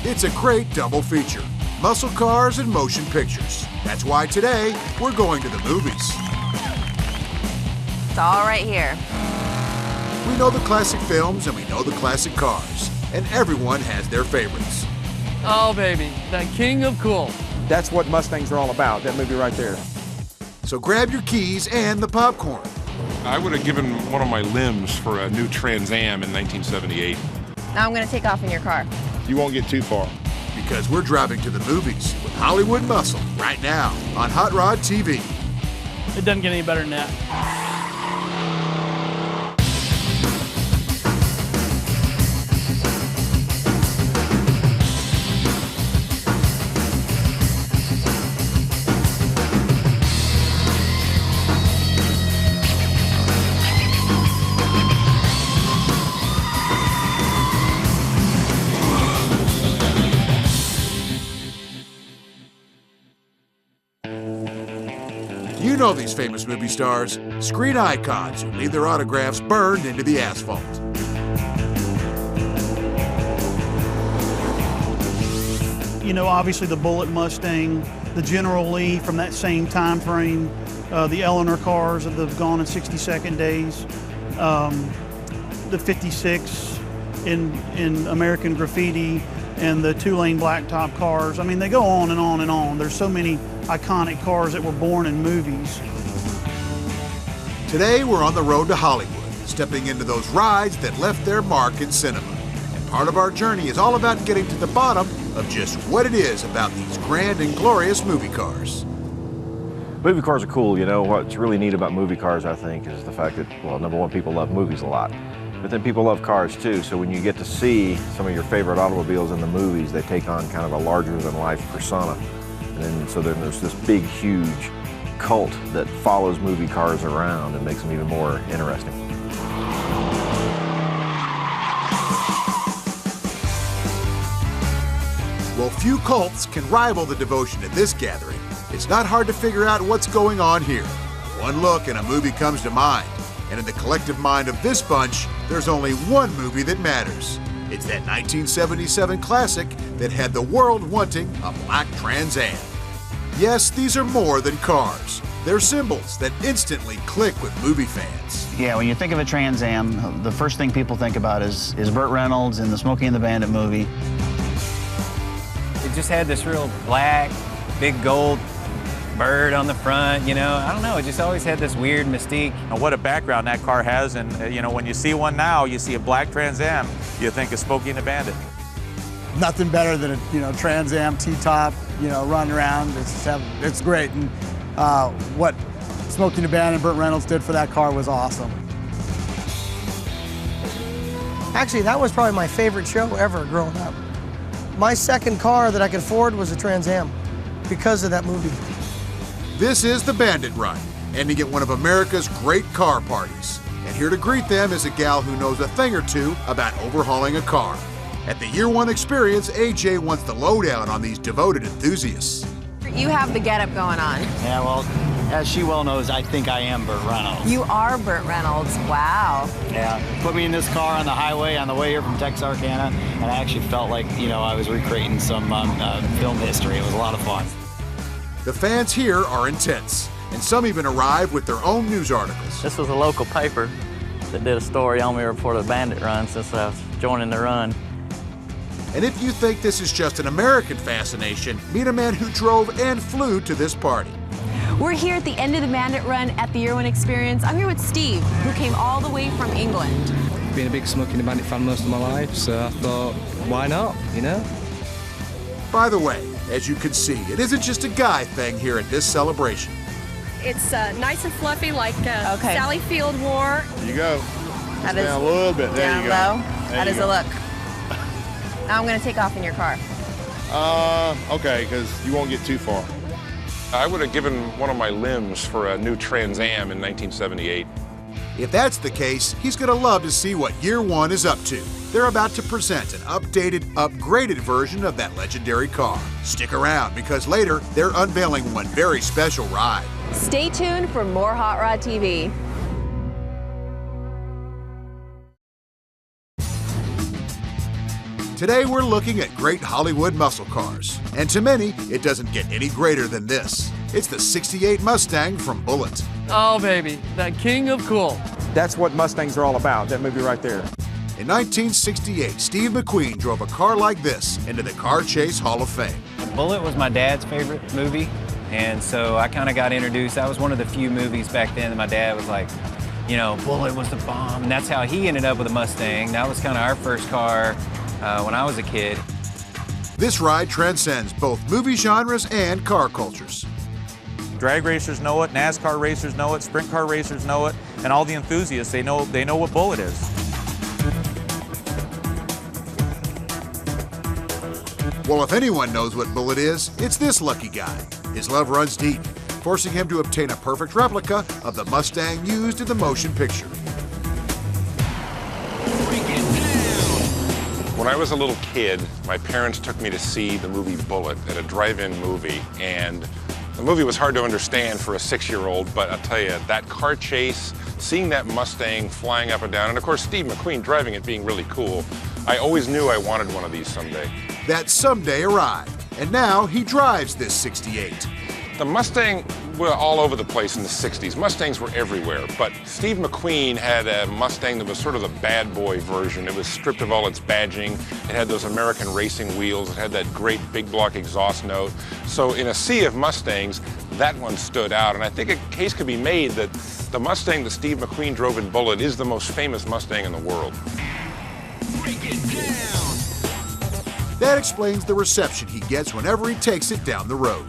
It's a great double feature. Muscle cars and motion pictures. That's why today we're going to the movies. It's all right here. We know the classic films and we know the classic cars. And everyone has their favorites. Oh, baby, the king of cool. That's what Mustangs are all about, that movie right there. So grab your keys and the popcorn. I would have given one of my limbs for a new Trans Am in 1978. Now I'm going to take off in your car. You won't get too far. Because we're driving to the movies with Hollywood Muscle right now on Hot Rod TV. It doesn't get any better than that. You know these famous movie stars, screen icons who leave their autographs burned into the asphalt. You know, obviously the Bullet Mustang, the General Lee from that same time frame, the Eleanor cars of the Gone in 60 Second Days, the 56 in American Graffiti, and the two-lane blacktop cars. I mean, they go on and on and on. There's so many iconic cars that were born in movies. Today, we're on the road to Hollywood, stepping into those rides that left their mark in cinema. And part of our journey is all about getting to the bottom of just what it is about these grand and glorious movie cars. Movie cars are cool, you know. What's really neat about movie cars, I think, is the fact that, well, number one, people love movies a lot. But then people love cars too, so when you get to see some of your favorite automobiles in the movies, they take on kind of a larger-than-life persona. And then, so then there's this big, huge cult that follows movie cars around and makes them even more interesting. While few cults can rival the devotion at this gathering, it's not hard to figure out what's going on here. One look and a movie comes to mind. And in the collective mind of this bunch, there's only one movie that matters. It's that 1977 classic that had the world wanting a black Trans Am. Yes, these are more than cars. They're symbols that instantly click with movie fans. Yeah, when you think of a Trans Am, the first thing people think about is Burt Reynolds in the Smokey and the Bandit movie. It just had this real black, big gold bird on the front, you know. I don't know, it just always had this weird mystique. And what a background that car has, and you know, when you see one now, you see a black Trans Am, you think of Smokey and the Bandit. Nothing better than a Trans Am T-top, run around. It's great, and what Smokey and the Bandit and Burt Reynolds did for that car was awesome. Actually, that was probably my favorite show ever growing up. My second car that I could afford was a Trans Am because of that movie. This is the Bandit Run, ending at one of America's great car parties. And here to greet them is a gal who knows a thing or two about overhauling a car. At the Year One Experience, AJ wants the lowdown on these devoted enthusiasts. You have the getup going on. Yeah, well, as she well knows, I think I am Burt Reynolds. You are Burt Reynolds, wow. Yeah, put me in this car on the highway on the way here from Texarkana, and I actually felt like, I was recreating some film history. It was a lot of fun. The fans here are intense, and some even arrive with their own news articles. This was a local paper that did a story on me before the Bandit Run since I was joining the run. And if you think this is just an American fascination, meet a man who drove and flew to this party. We're here at the end of the Bandit Run at the Year One Experience. I'm here with Steve, who came all the way from England. Been a big Smokey and the Bandit fan most of my life, so I thought, why not, By the way, as you can see, it isn't just a guy thing here at this celebration. It's nice and fluffy like Sally Field wore. There you go. That down a little bit. There you go. Down low. There That is a look. Now I'm going to take off in your car. Okay, because you won't get too far. I would have given one of my limbs for a new Trans Am in 1978. If that's the case, he's going to love to see what Year One is up to. They're about to present an updated, upgraded version of that legendary car. Stick around, because later they're unveiling one very special ride. Stay tuned for more Hot Rod TV. Today we're looking at great Hollywood muscle cars, and to many, it doesn't get any greater than this. It's the '68 Mustang from Bullet. Oh, baby, that king of cool. That's what Mustangs are all about, that movie right there. In 1968, Steve McQueen drove a car like this into the Car Chase Hall of Fame. Bullet was my dad's favorite movie, and so I kind of got introduced. That was one of the few movies back then that my dad was like, you know, Bullet was the bomb, and that's how he ended up with a Mustang. That was kind of our first car when I was a kid. This ride transcends both movie genres and car cultures. Drag racers know it, NASCAR racers know it, sprint car racers know it, and all the enthusiasts, they know what Bullet is. Well, if anyone knows what Bullet is, it's this lucky guy. His love runs deep, forcing him to obtain a perfect replica of the Mustang used in the motion picture. When I was a little kid, my parents took me to see the movie Bullet at a drive-in movie, and the movie was hard to understand for a 6-year-old, but I'll tell you, that car chase, seeing that Mustang flying up and down, and of course Steve McQueen driving it being really cool, I always knew I wanted one of these someday. That someday arrived, and now he drives this '68. The Mustang were all over the place in the 60s. Mustangs were everywhere, but Steve McQueen had a Mustang that was sort of the bad boy version. It was stripped of all its badging. It had those American racing wheels. It had that great big block exhaust note. So in a sea of Mustangs, that one stood out, and I think a case could be made that the Mustang that Steve McQueen drove in Bullet is the most famous Mustang in the world. That explains the reception he gets whenever he takes it down the road.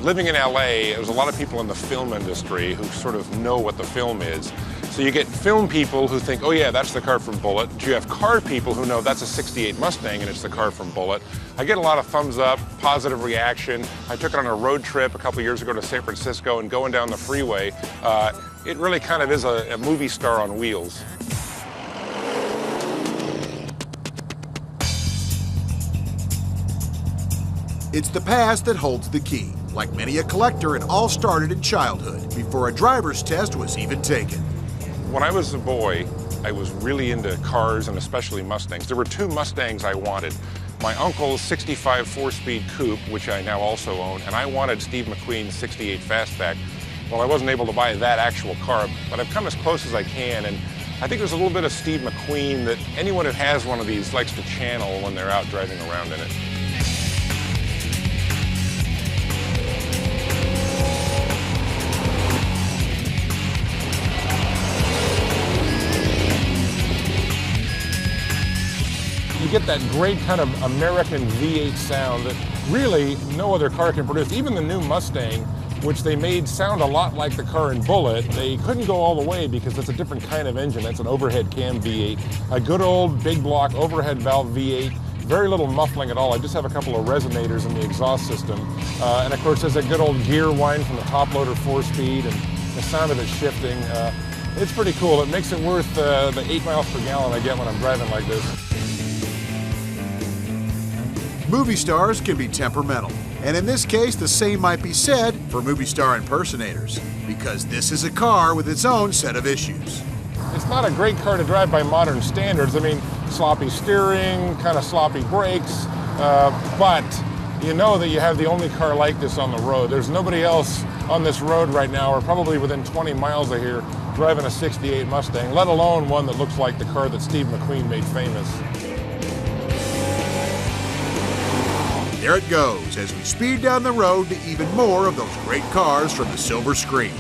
Living in LA, there's a lot of people in the film industry who sort of know what the film is. So you get film people who think, oh yeah, that's the car from Bullet. You have car people who know that's a '68 Mustang and it's the car from Bullet. I get a lot of thumbs up, positive reaction. I took it on a road trip a couple years ago to San Francisco, and going down the freeway, it really kind of is a movie star on wheels. It's the past that holds the key. Like many a collector, it all started in childhood, before a driver's test was even taken. When I was a boy, I was really into cars and especially Mustangs. There were 2 Mustangs I wanted. My uncle's '65 4-speed coupe, which I now also own, and I wanted Steve McQueen's '68 Fastback. Well, I wasn't able to buy that actual car, but I've come as close as I can, and I think there's a little bit of Steve McQueen that anyone who has one of these likes to channel when they're out driving around in it. You get that great kind of American V8 sound that really no other car can produce. Even the new Mustang, which they made sound a lot like the car in Bullet, they couldn't go all the way because it's a different kind of engine. That's an overhead cam V8. A good old big block overhead valve V8. Very little muffling at all. I just have a couple of resonators in the exhaust system. And of course there's a good old gear whine from the top loader 4-speed, and the sound of it shifting. It's pretty cool. It makes it worth the 8 miles per gallon I get when I'm driving like this. Movie stars can be temperamental, and in this case, the same might be said for movie star impersonators, because this is a car with its own set of issues. It's not a great car to drive by modern standards. I mean, sloppy steering, kind of sloppy brakes, but you know that you have the only car like this on the road. There's nobody else on this road right now, or probably within 20 miles of here, driving a '68 Mustang, let alone one that looks like the car that Steve McQueen made famous. There it goes as we speed down the road to even more of those great cars from the silver screen.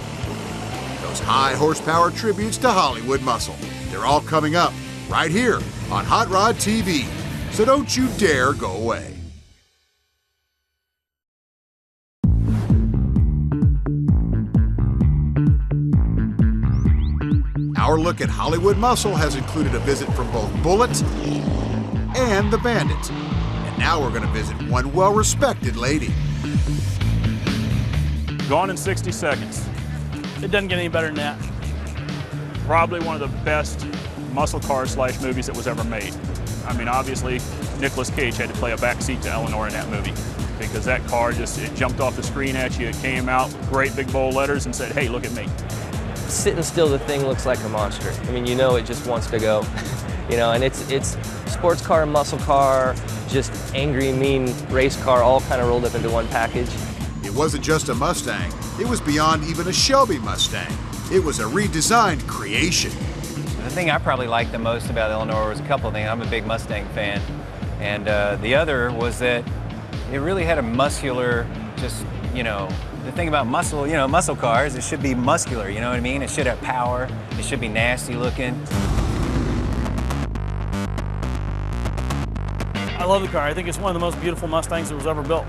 Those high horsepower tributes to Hollywood muscle. They're all coming up right here on Hot Rod TV. So don't you dare go away. Our look at Hollywood muscle has included a visit from both Bullet and the Bandit. Now we're going to visit one well-respected lady. Gone in 60 Seconds. It doesn't get any better than that. Probably one of the best muscle car / movies that was ever made. I mean, obviously, Nicolas Cage had to play a backseat to Eleanor in that movie because that car just, it jumped off the screen at you, it came out, great big bold letters, and said, hey, look at me. Sitting still, the thing looks like a monster. I mean, you know it just wants to go. You know, and it's sports car, muscle car, just angry, mean race car, all kind of rolled up into one package. It wasn't just a Mustang, it was beyond even a Shelby Mustang. It was a redesigned creation. The thing I probably liked the most about Eleanor was a couple of things. I'm a big Mustang fan. And the other was that it really had a muscular, just, you know, the thing about muscle, you know, muscle cars, it should be muscular, you know what I mean? It should have power, it should be nasty looking. I love the car. I think it's one of the most beautiful Mustangs that was ever built.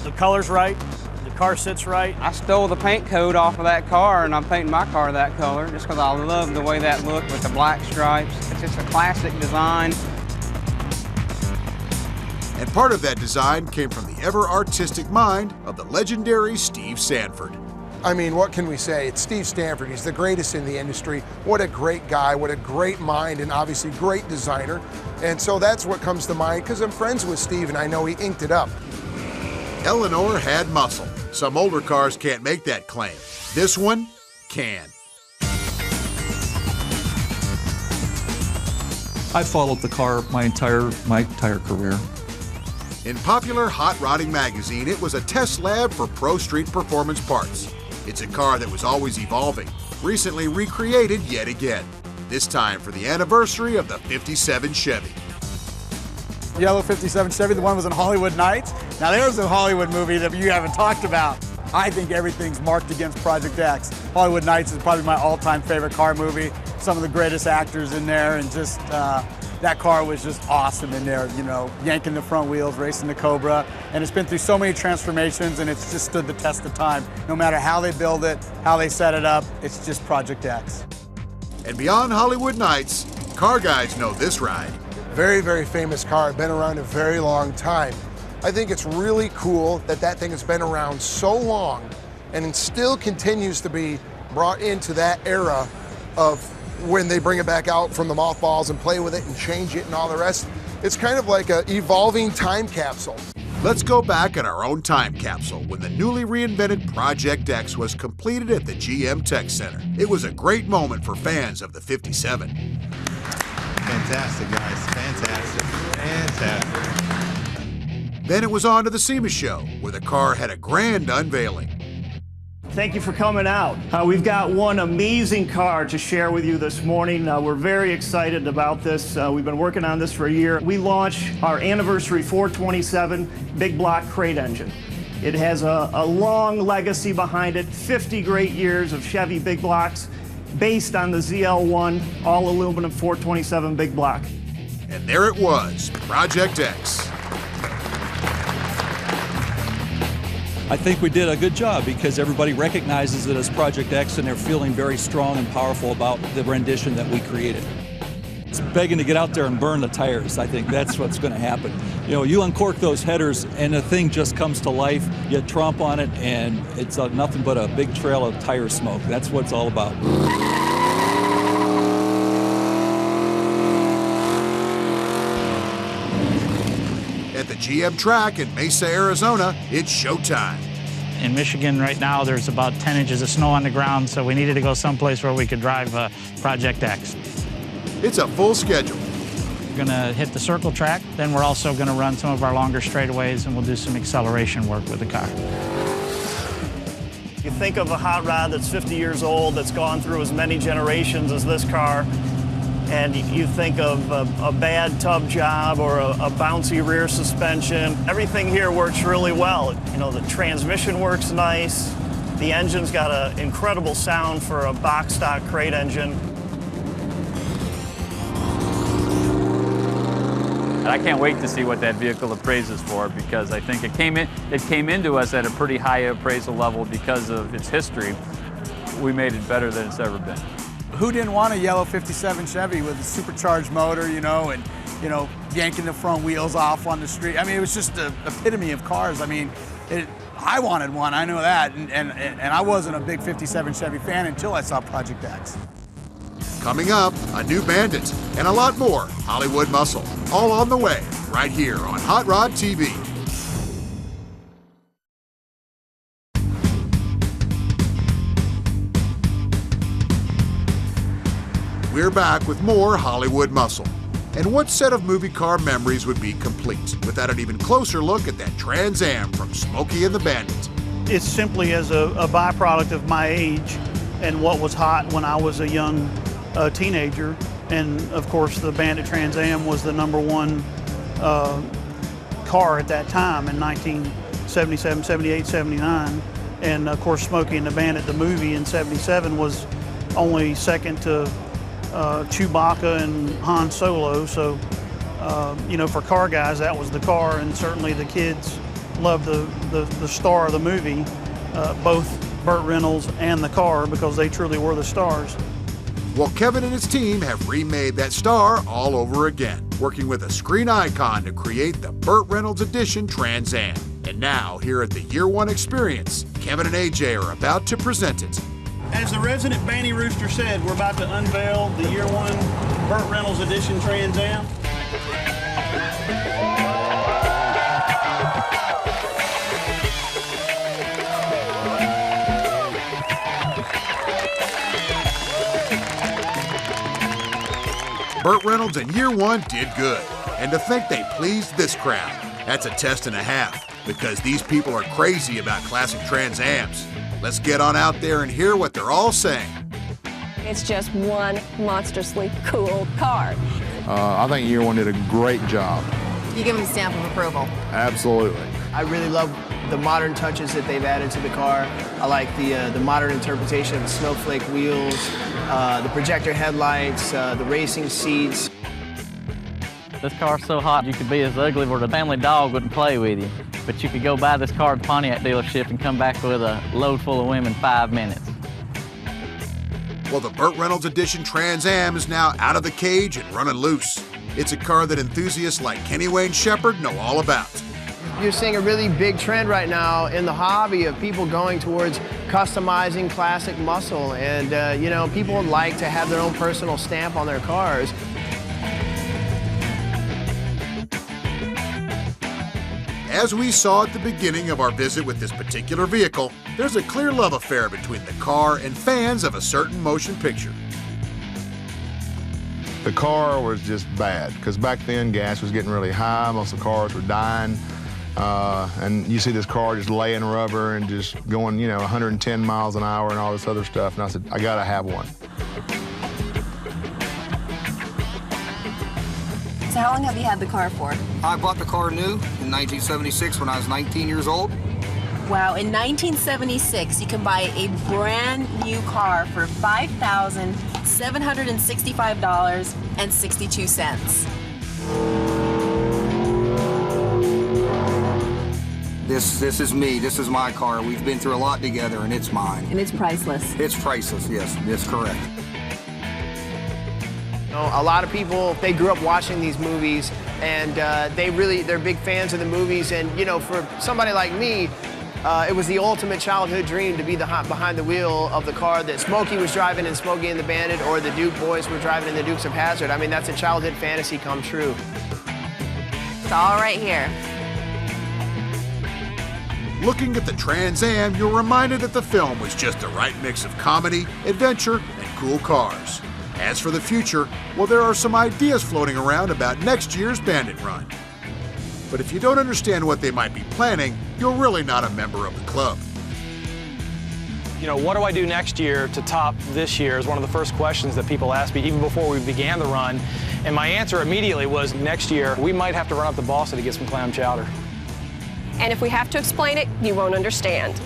The color's right, the car sits right. I stole the paint code off of that car, and I'm painting my car that color just because I love the way that looked with the black stripes. It's just a classic design. And part of that design came from the ever-artistic mind of the legendary Steve Sanford. I mean, what can we say? It's Steve Sanford. He's the greatest in the industry. What a great guy, what a great mind, and obviously great designer. And so that's what comes to mind, because I'm friends with Steve, and I know he inked it up. Eleanor had muscle. Some older cars can't make that claim. This one can. I followed the car my entire career. In popular hot rodding magazine, it was a test lab for pro street performance parts. It's a car that was always evolving, recently recreated yet again, this time for the anniversary of the '57 Chevy. Yellow '57 Chevy, the one was in Hollywood Nights. Now there's a Hollywood movie that you haven't talked about. I think everything's marked against Project X. Hollywood Nights is probably my all-time favorite car movie. Some of the greatest actors in there, and just that car was just awesome in there, you know, yanking the front wheels, racing the Cobra, and it's been through so many transformations, and it's just stood the test of time. No matter how they build it, how they set it up, it's just Project X. And beyond Hollywood Nights, car guys know this ride. Very, very famous car, been around a very long time. I think it's really cool that that thing has been around so long and it still continues to be brought into that era of when they bring it back out from the mothballs and play with it and change it and all the rest. It's kind of like an evolving time capsule. Let's go back in our own time capsule when the newly reinvented Project X was completed at the GM Tech Center. It was a great moment for fans of the '57. Fantastic, guys. Fantastic. Fantastic. Then it was on to the SEMA show, where the car had a grand unveiling. Thank you for coming out. We've got one amazing car to share with you this morning. We're very excited about this. We've been working on this for a year. We launched our anniversary 427 big block crate engine. It has a long legacy behind it, 50 great years of Chevy big blocks based on the ZL1 all aluminum 427 big block. And there it was, Project X. I think we did a good job because everybody recognizes it as Project X and they're feeling very strong and powerful about the rendition that we created. It's begging to get out there and burn the tires. I think that's what's going to happen. You know, you uncork those headers and the thing just comes to life. You tromp on it and it's nothing but a big trail of tire smoke. That's what it's all about. At the GM track in Mesa, Arizona, it's showtime. In Michigan right now, there's about 10 inches of snow on the ground, so we needed to go someplace where we could drive Project X. It's a full schedule. We're gonna hit the circle track, then we're also gonna run some of our longer straightaways, and we'll do some acceleration work with the car. You think of a hot rod that's 50 years old, that's gone through as many generations as this car, and you think of a bad tub job or a bouncy rear suspension. Everything here works really well. You know, the transmission works nice. The engine's got an incredible sound for a box stock crate engine. And I can't wait to see what that vehicle appraises for, because I think it came into us at a pretty high appraisal level because of its history. We made it better than it's ever been. Who didn't want a yellow '57 Chevy with a supercharged motor, you know, and, you know, yanking the front wheels off on the street? I mean, it was just the epitome of cars. I mean, I wanted one, I know that, and I wasn't a big '57 Chevy fan until I saw Project X. Coming up, a new Bandit and a lot more Hollywood muscle, all on the way, right here on Hot Rod TV. we're back with more Hollywood Muscle. And what set of movie car memories would be complete without an even closer look at that Trans Am from Smokey and the Bandit? It's simply as a byproduct of my age and what was hot when I was a young teenager. And of course, the Bandit Trans Am was the #1 car at that time in 1977, 78, 79. And of course, Smokey and the Bandit, the movie in 77, was only second to Chewbacca and Han Solo. So, you know, for car guys, that was the car, and certainly the kids loved the star of the movie, both Burt Reynolds and the car, because they truly were the stars. Well, Kevin and his team have remade that star all over again, working with a screen icon to create the Burt Reynolds Edition Trans Am. And now, here at the Year One Experience, Kevin and AJ are about to present it. As the resident Banty Rooster said, we're about to unveil the Year One Burt Reynolds Edition Trans Am. Burt Reynolds in Year One did good, and to think they pleased this crowd, that's a test and a half, because these people are crazy about classic Trans Ams. Let's get on out there and hear what they're all saying. It's just one monstrously cool car. I think Year One did a great job. You give them a stamp of approval. Absolutely. I really love the modern touches that they've added to the car. I like the modern interpretation of the snowflake wheels, the projector headlights, the racing seats. This car's so hot you could be as ugly where the family dog wouldn't play with you. But you could go buy this car at the Pontiac dealership and come back with a load full of women in 5 minutes. Well, the Burt Reynolds Edition Trans Am is now out of the cage and running loose. It's a car that enthusiasts like Kenny Wayne Shepherd know all about. You're seeing a really big trend right now in the hobby of people going towards customizing classic muscle. And, you know, people like to have their own personal stamp on their cars. As we saw at the beginning of our visit with this particular vehicle, there's a clear love affair between the car and fans of a certain motion picture. The car was just bad, because back then gas was getting really high, most of the cars were dying. And you see this car just laying rubber and just going, you know, 110 miles an hour and all this other stuff. And I said, I gotta have one. So how long have you had the car for? I bought the car new in 1976 when I was 19 years old. Wow, in 1976, you can buy a brand new car for $5,765.62. This is me. This is my car. We've been through a lot together, and it's mine. And it's priceless. It's priceless, yes. That's correct. You know, a lot of people, they grew up watching these movies, and they're big fans of the movies. And, you know, for somebody like me, it was the ultimate childhood dream to be behind the wheel of the car that Smokey was driving in Smokey and the Bandit, or the Duke boys were driving in the Dukes of Hazzard. I mean, that's a childhood fantasy come true. It's all right here. Looking at the Trans Am, you're reminded that the film was just the right mix of comedy, adventure, and cool cars. As for the future, well, there are some ideas floating around about next year's Bandit run. But if you don't understand what they might be planning, you're really not a member of the club. You know, what do I do next year to top this year is one of the first questions that people ask me even before we began the run. And my answer immediately was, next year, we might have to run up to Boston to get some clam chowder. And if we have to explain it, you won't understand.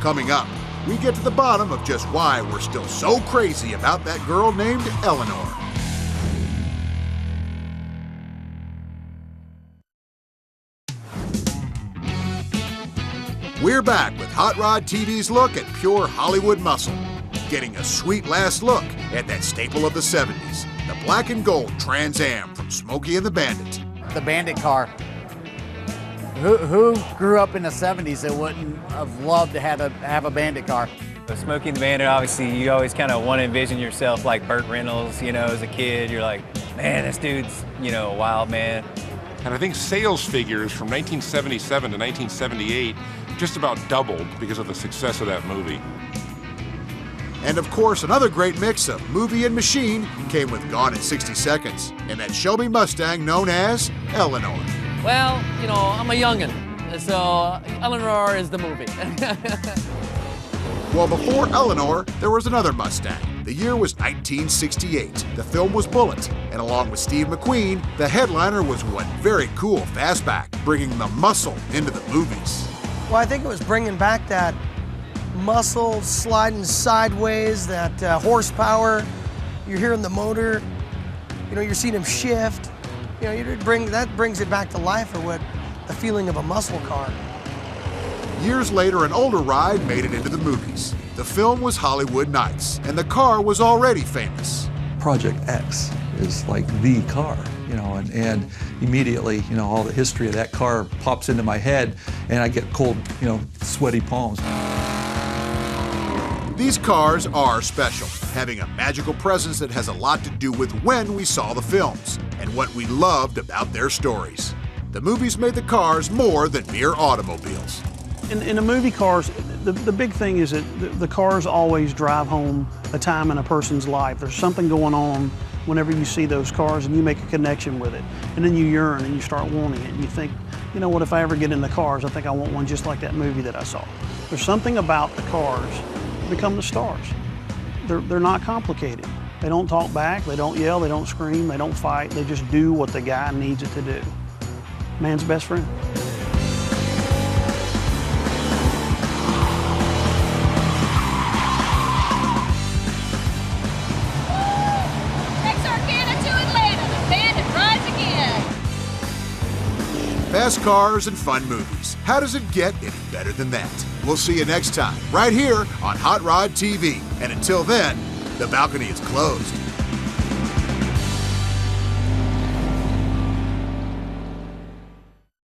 Coming up, we get to the bottom of just why we're still so crazy about that girl named Eleanor. We're back with Hot Rod TV's look at pure Hollywood muscle, getting a sweet last look at that staple of the 70s, the black and gold Trans Am from Smokey and the Bandit. The Bandit car. Who grew up in the 70s that wouldn't have loved to have a Bandit car? Smokey and the Bandit, obviously, you always kind of want to envision yourself like Burt Reynolds, you know, as a kid. You're like, man, this dude's, you know, a wild man. And I think sales figures from 1977 to 1978 just about doubled because of the success of that movie. And of course, another great mix of movie and machine came with Gone in 60 Seconds, and that Shelby Mustang known as Eleanor. Well, you know, I'm a youngin', so Eleanor is the movie. Well, before Eleanor, there was another Mustang. The year was 1968. The film was Bullet, and along with Steve McQueen, the headliner was one very cool fastback, bringing the muscle into the movies. Well, I think it was bringing back that muscle sliding sideways, that horsepower. You're hearing the motor, you know, you're seeing him shift. You know, that brings it back to life, or what the feeling of a muscle car. Years later, an older ride made it into the movies. The film was Hollywood Nights, and the car was already famous. Project X is like the car, you know, and immediately, you know, all the history of that car pops into my head, and I get cold, you know, sweaty palms. These cars are special, having a magical presence that has a lot to do with when we saw the films and what we loved about their stories. The movies made the cars more than mere automobiles. In the movie cars, the big thing is that the cars always drive home a time in a person's life. There's something going on whenever you see those cars, and you make a connection with it. And then you yearn and you start wanting it. And you think, you know what, if I ever get into cars, I think I want one just like that movie that I saw. There's something about the cars that become the stars. They're not complicated. They don't talk back, they don't yell, they don't scream, they don't fight. They just do what the guy needs it to do. Man's best friend. Fast cars and fun movies. How does it get any better than that? We'll see you next time, right here on Hot Rod TV. And until then, the balcony is closed.